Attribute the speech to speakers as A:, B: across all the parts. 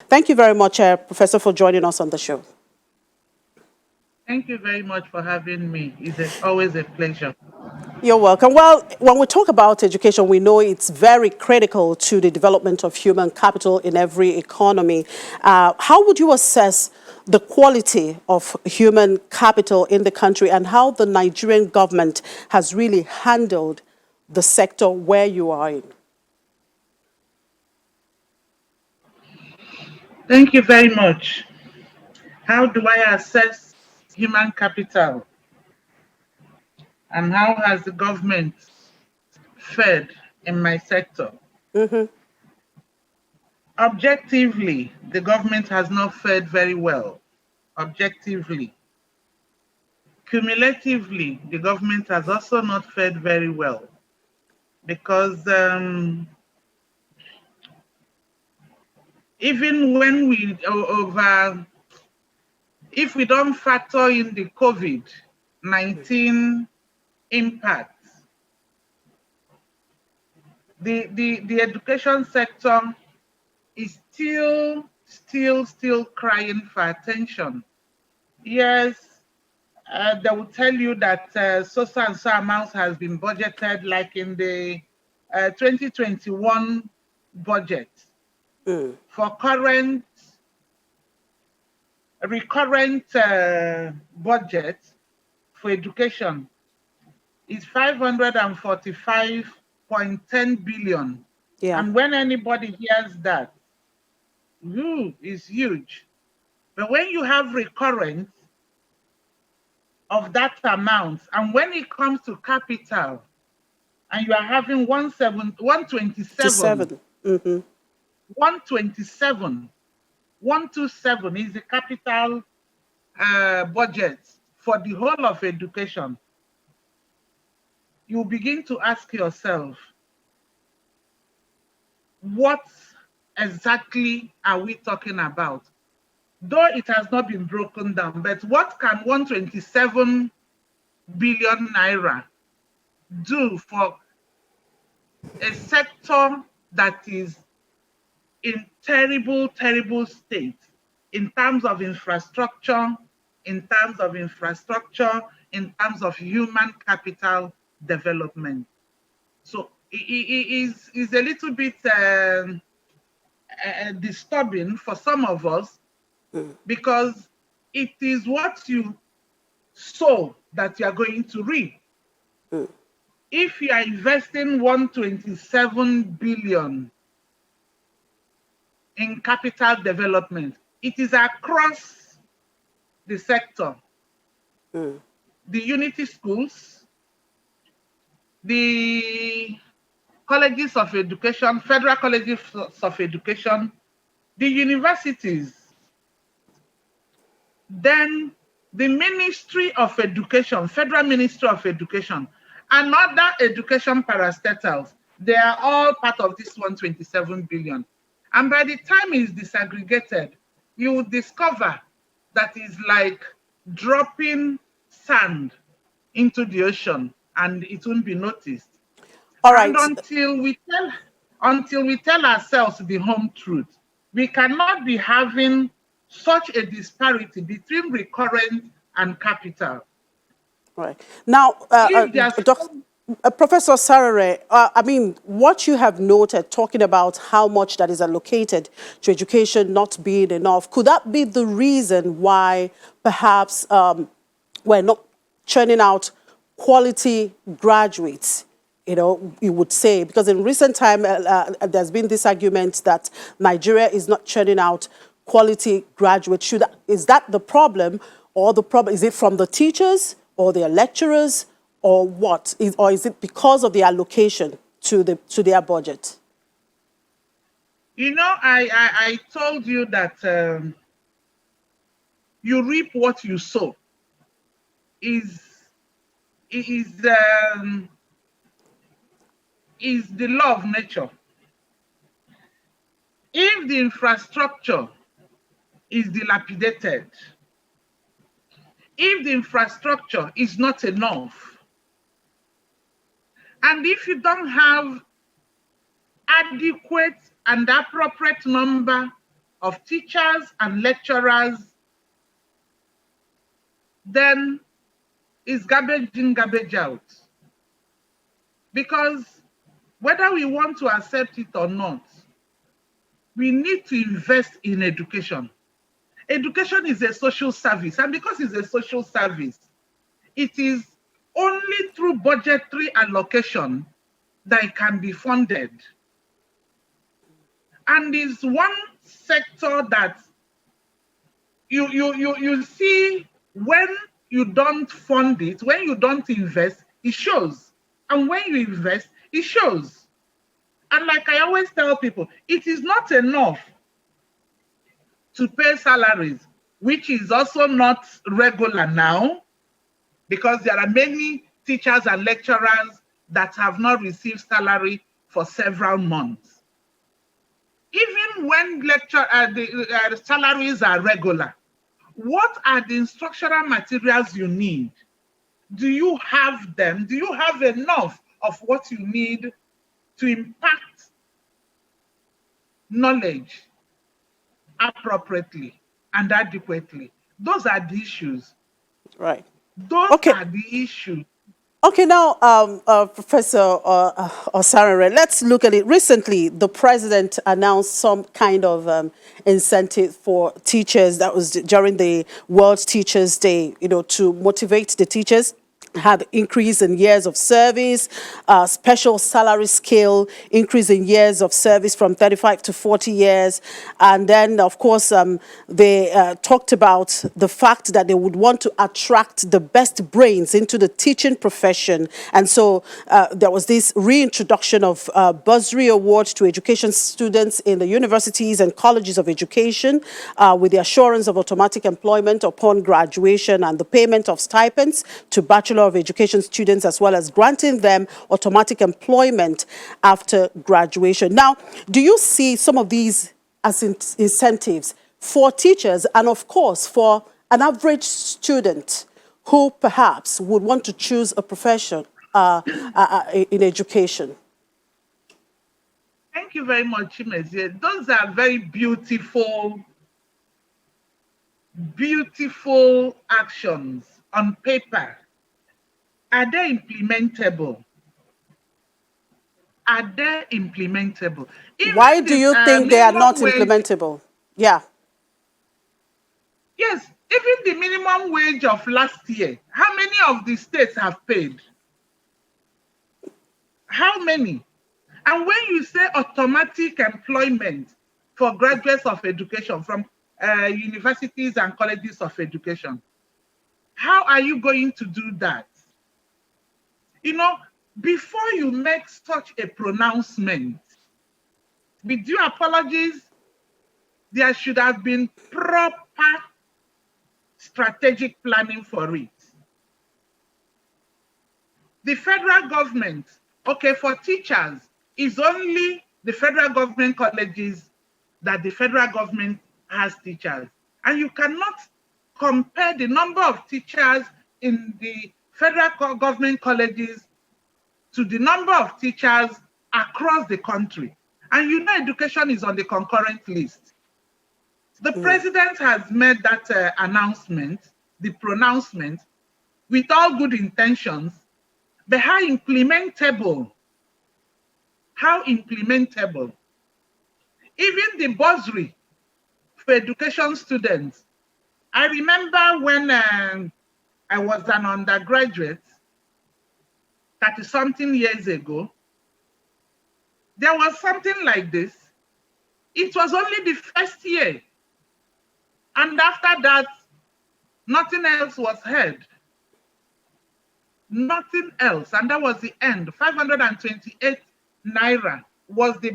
A: Thank you very much, Professor, for joining us on the show.
B: Thank you very much for having me. Always a pleasure.
A: You're welcome. Well, when we talk about education, we know it's very critical to the development of human capital in every economy. How would you assess the quality of human capital in the country and how the Nigerian government has really handled the sector where you are in?
B: Thank you very much. How do I assess human capital and how has the government fared in my sector? Objectively, the government has not fared very well. Objectively. Cumulatively, the government has also not fared very well because even when we over, if we don't factor in the COVID-19 impact, the education sector is still crying for attention. Yes, they will tell you that so and so amounts has been budgeted, like in the 2021 budget for recurrent budget for education is 545.10 billion.
A: Yeah.
B: And when anybody hears that, is huge. But when you have recurrence of that amount, and when it comes to capital, and you are having 127, 127, 127 is the capital budget for the whole of education, you begin to ask yourself, what exactly are we talking about? Though it has not been broken down, but what can 127 billion naira do for a sector that is in terrible state in terms of infrastructure, in terms of human capital development? So it is a little bit disturbing for some of us because it is what you sow that you are going to reap. If you are investing 127 billion in capital development, it is across the sector. The unity schools, the colleges of education, federal colleges of education, the universities, then the Ministry of Education, Federal Ministry of Education, and other education parastatals. They are all part of this 127 billion. And by the time it's disaggregated, you will discover that it's like dropping sand into the ocean and it won't be noticed.
A: All
B: And
A: right.
B: until we tell ourselves the home truth, we cannot be having such a disparity between recurrent and capital.
A: Right. Now,
B: If there's
A: Professor Sarare, I mean, what you have noted, talking about how much that is allocated to education not being enough, could that be the reason why perhaps we're not churning out quality graduates? You know, you would say, because in recent time, there's been this argument that Nigeria is not churning out quality graduates. Is that the problem, or the problem, is it from the teachers or their lecturers, or what? Or is it because of the allocation to their budget?
B: you know, I told you that you reap what you sow is is um, is the law of nature. If the infrastructure is dilapidated, if the infrastructure is not enough, and if you don't have adequate and appropriate number of teachers and lecturers, then it's garbage in, garbage out. Because whether we want to accept it or not, we need to invest in education. Education is a social service, and because it's a social service, it is only through budgetary allocation that it can be funded. And is one sector that you see when you don't fund it, when you don't invest, it shows. And when you invest, it shows. And like I always tell people, it is not enough to pay salaries, which is also not regular now, because there are many teachers and lecturers that have not received salary for several months. Even when the salaries are regular, what are the instructional materials you need? Do you have them? Do you have enough of what you need to impact knowledge appropriately and adequately? Those are the issues.
A: Right.
B: Those
A: Okay.
B: are the issues.
A: Okay, now, Professor Osarere, let's look at it. Recently, the president announced some kind of incentive for teachers. That was during the World Teachers' Day, to motivate the teachers. Have increase in years of service, special salary scale, increase in years of service from 35 to 40 years. And then, of course, they talked about the fact that they would want to attract the best brains into the teaching profession. And so there was this reintroduction of Buzzard Award to education students in the universities and colleges of education with the assurance of automatic employment upon graduation and the payment of stipends to Bachelor of Education students, as well as granting them automatic employment after graduation. Now, do you see some of these as incentives for teachers and, of course, for an average student who perhaps would want to choose a profession in education?
B: Thank you very much, Chimezie. Those are very beautiful, beautiful actions on paper. Are they implementable? Are they implementable?
A: Why do you think they are not implementable? Yeah.
B: Yes, even the minimum wage of last year, how many of the states have paid? How many? And when you say automatic employment for graduates of education from universities and colleges of education, how are you going to do that? Before you make such a pronouncement, with due apologies, there should have been proper strategic planning for it. The federal government, okay, for teachers, is only the federal government colleges that the federal government has teachers. And you cannot compare the number of teachers in the federal government colleges to the number of teachers across the country. And education is on the concurrent list. The president has made that announcement, the pronouncement, with all good intentions, but how implementable? How implementable? Even the bursary for education students. I remember when I was an undergraduate, 30-something years ago, there was something like this. It was only the first year. And after that, nothing else was heard. Nothing else. And that was the end. 528 naira was the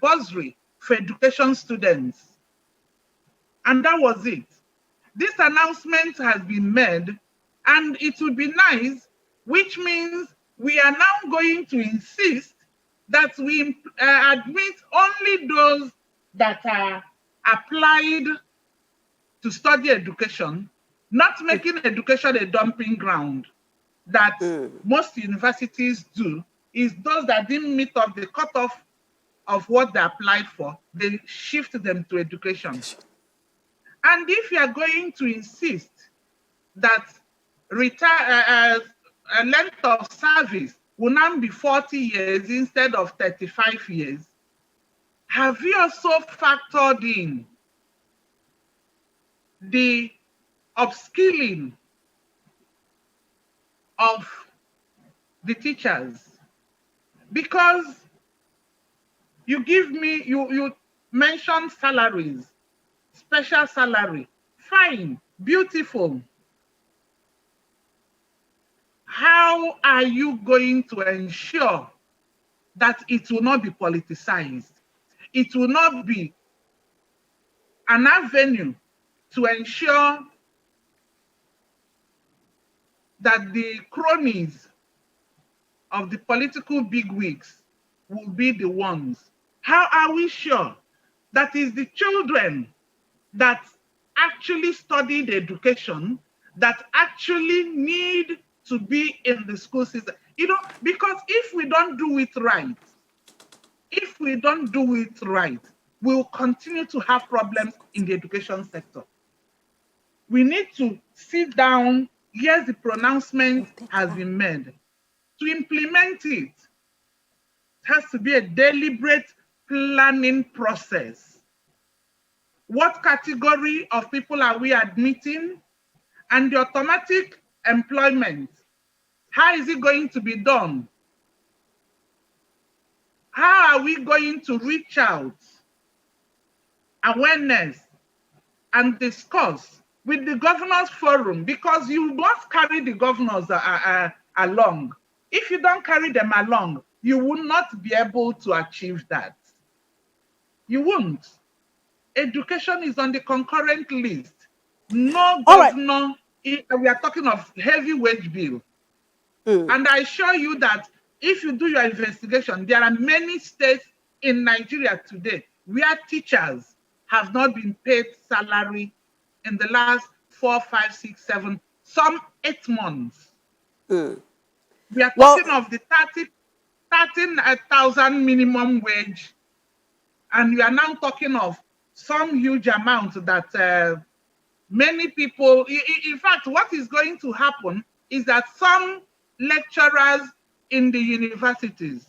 B: bursary for education students. And that was it. This announcement has been made, and it would be nice, which means we are now going to insist that we admit only those that are applied to study education, not making education a dumping ground that most universities do, is those that didn't meet up the cutoff of what they applied for, they shift them to education. And if you are going to insist that length of service will now be 40 years instead of 35 years, have you also factored in the upskilling of the teachers? Because you mentioned salaries, special salary, fine, beautiful. How are you going to ensure that it will not be politicized? It will not be an avenue to ensure that the cronies of the political bigwigs will be the ones. How are we sure that is the children that actually studied education that actually need to be in the school system? Because if we don't do it right, we'll continue to have problems in the education sector. We need to sit down. Yes, the pronouncement has been made. To implement it, it has to be a deliberate planning process. What category of people are we admitting? And the automatic employment, how is it going to be done? How are we going to reach out, awareness, and discuss with the governors forum? Because you must carry the governors along. If you don't carry them along, you will not be able to achieve that. You won't. Education is on the concurrent list. No governor, we are talking of heavy wage bill. And I assure you that if you do your investigation, there are many states in Nigeria today where teachers have not been paid salary in the last 4, 5, 6, 7, some 8 months. We are talking of the 13,000 minimum wage, and we are now talking of some huge amount that many people, in fact, what is going to happen is that some lecturers in the universities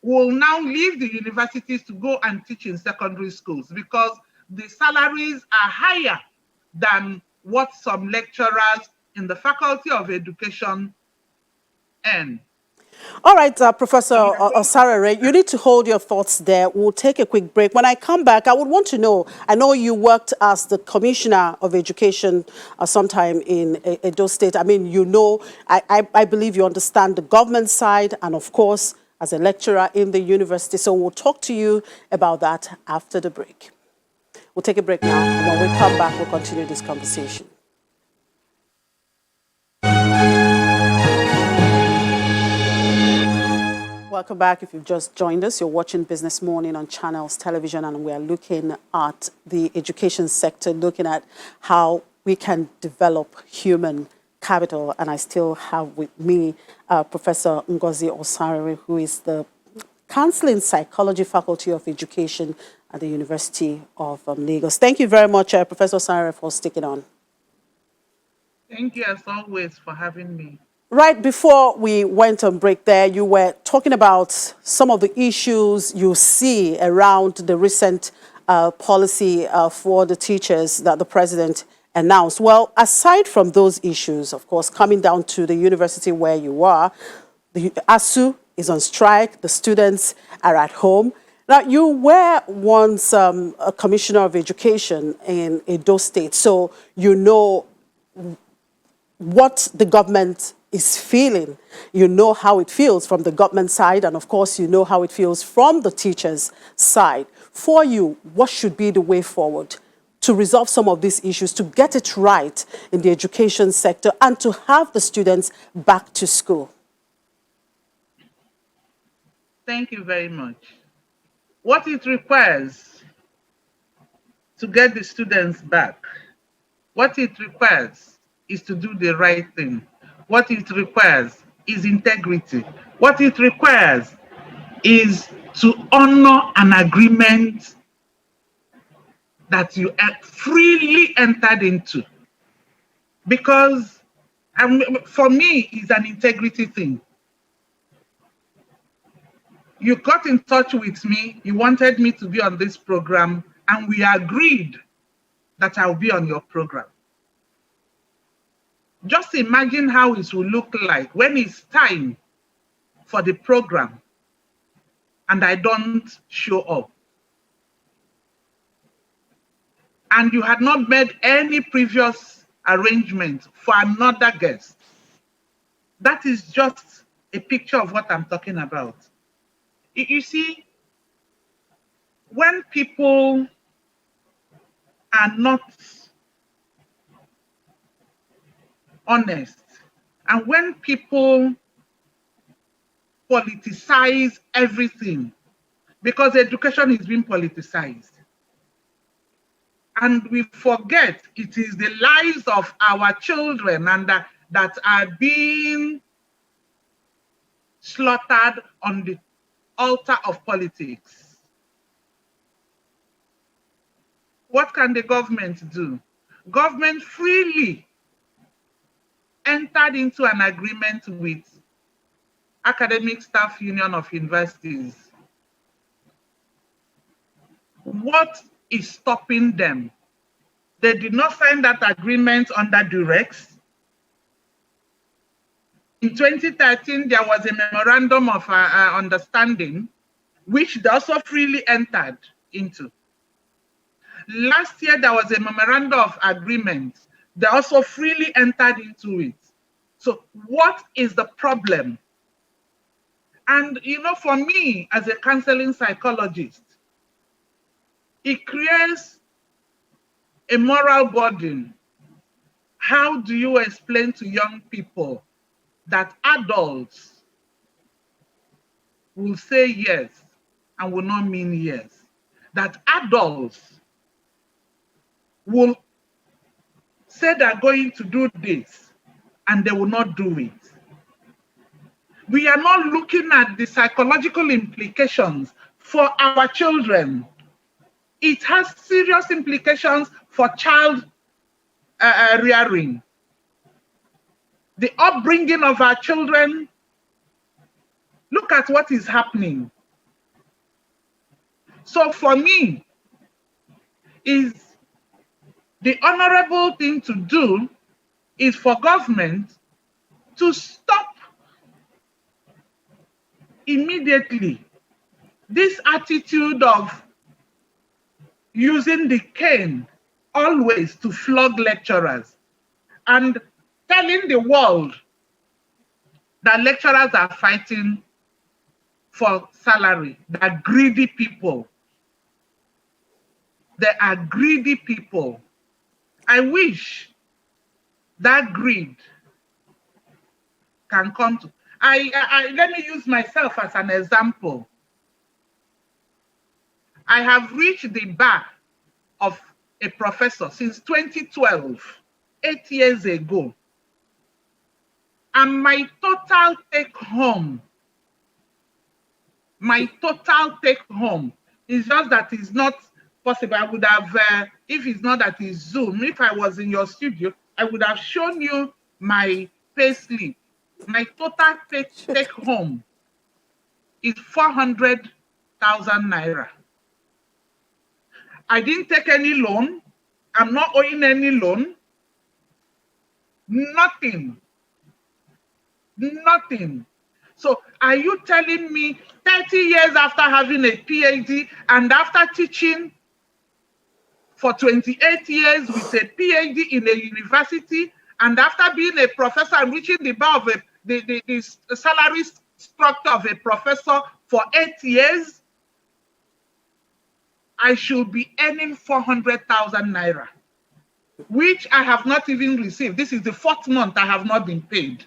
B: will now leave the universities to go and teach in secondary schools because the salaries are higher than what some lecturers in the Faculty of Education earn.
A: All right, Professor Osarere, you need to hold your thoughts there. We'll take a quick break. When I come back, I would want to know, I know you worked as the Commissioner of Education sometime in Edo State. I mean, I believe you understand the government side and, of course, as a lecturer in the university. So we'll talk to you about that after the break. We'll take a break now, and when we come back, we'll continue this conversation. Welcome back. If you've just joined us, you're watching Business Morning on Channels Television, and we are looking at the education sector, looking at how we can develop human capital. And I still have with me Professor Ngozi Osarere, who is the Counseling Psychology Faculty of Education at the University of Lagos. Thank you very much, Professor Osarere, for sticking on.
B: Thank you, as always, for having me.
A: Right before we went on break there, you were talking about some of the issues you see around the recent policy for the teachers that the president announced. Well, aside from those issues, of course, coming down to the university where you are, the ASU is on strike, the students are at home. Now, you were once a commissioner of education in Edo State, so you know what the government is feeling. You know how it feels from the government side, and of course, you know how it feels from the teachers' side. For you, what should be the way forward to resolve some of these issues, to get it right in the education sector, and to have the students back to school?
B: Thank you very much. What it requires to get the students back, what it requires is to do the right thing. What it requires is integrity. What it requires is to honor an agreement that you freely entered into. Because for me, it's an integrity thing. You got in touch with me, you wanted me to be on this program, and we agreed that I'll be on your program. Just imagine how it will look like when it's time for the program and I don't show up. And you had not made any previous arrangement for another guest. That is just a picture of what I'm talking about. You see, when people are not honest, and when people politicize everything, because education is being politicized, and we forget it is the lives of our children and that are being slaughtered on the altar of politics. What can the government do? Government freely entered into an agreement with Academic Staff Union of Universities. What is stopping them? They did not sign that agreement under duress. In 2013, there was a memorandum of understanding, which they also freely entered into. Last year, there was a memorandum of agreement. They also freely entered into it. So what is the problem? And, you know, for me, as a counseling psychologist, it creates a moral burden. How do you explain to young people that adults will say yes and will not mean yes? That adults will say they're going to do this and they will not do it. We are not looking at the psychological implications for our children. It has serious implications for child rearing. The upbringing of our children, look at what is happening. So for me, is the honorable thing to do is for government to stop immediately this attitude of using the cane always to flog lecturers and telling the world that lecturers are fighting for salary. They're greedy people. They are greedy people. I wish that greed can come to. Let me use myself as an example. I have reached the bar of a professor since 2012, 8 years ago. And my total take home is just that it's not possible. I would have, if it's not that it's Zoom, if I was in your studio, I would have shown you my pay slip. My total take home is 400,000 naira. I didn't take any loan. I'm not owing any loan. Nothing. Nothing. So are you telling me 30 years after having a PhD and after teaching for 28 years with a PhD in a university and after being a professor and reaching the bar of the salary structure of a professor for 8 years, I should be earning 400,000 naira, which I have not even received. This is the 4th month I have not been paid.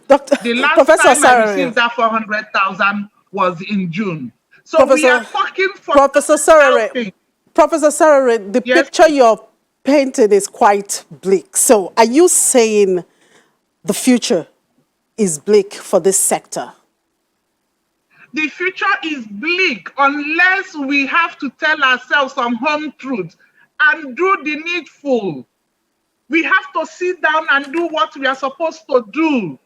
B: The last
A: Professor
B: time I received that 400,000 was in June. So we are talking for
A: Professor Sarare, the picture you're painting is quite bleak. So are you saying the future is bleak for this sector?
B: The future is bleak unless we have to tell ourselves some home truths and do the needful. We have to sit down and do what we are supposed to do.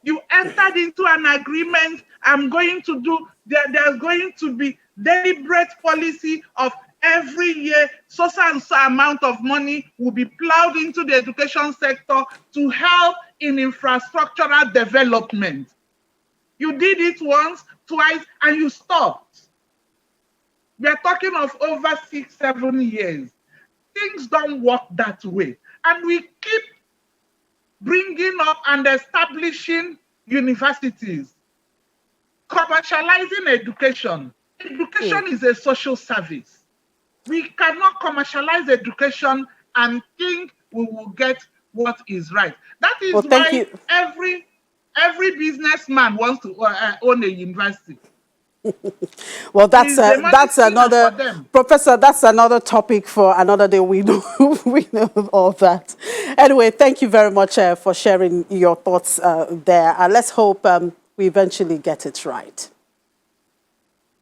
B: You entered into an agreement. I'm going to do, there's going to be deliberate policy of every year, so and so amount of money will be plowed into the education sector to help in infrastructural development. You did it once, twice, and you stopped. We are talking of over 6-7 years. Things don't work that way. And we keep bringing up and establishing universities, commercializing education. Education is a social service. We cannot commercialize education and think we will get what is right. That is why every businessman wants to own a university.
A: Well, that's another, Professor, that's another topic for another day. We know, we know all that. Anyway, thank you very much for sharing your thoughts there. And let's hope we eventually get it right.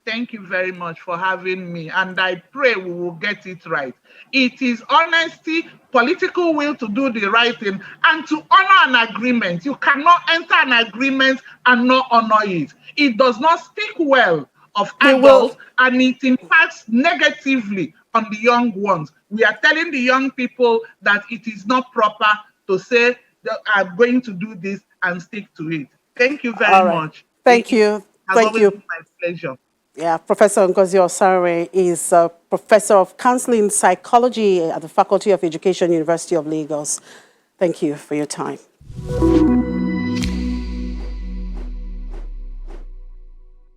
B: Thank you very much for having me. And I pray we will get it right. It is honesty, political will to do the right thing, and to honor an agreement. You cannot enter an agreement and not honor it. It does not speak well of adults, and it impacts negatively on the young ones. We are telling the young people that it is not proper to say that I'm going to do this and stick to it. Thank you very much.
A: Thank you.
B: Thank you. Been my pleasure.
A: Yeah, Professor Ngozi Osarore is a professor of counseling psychology at the Faculty of Education, University of Lagos. Thank you for your time.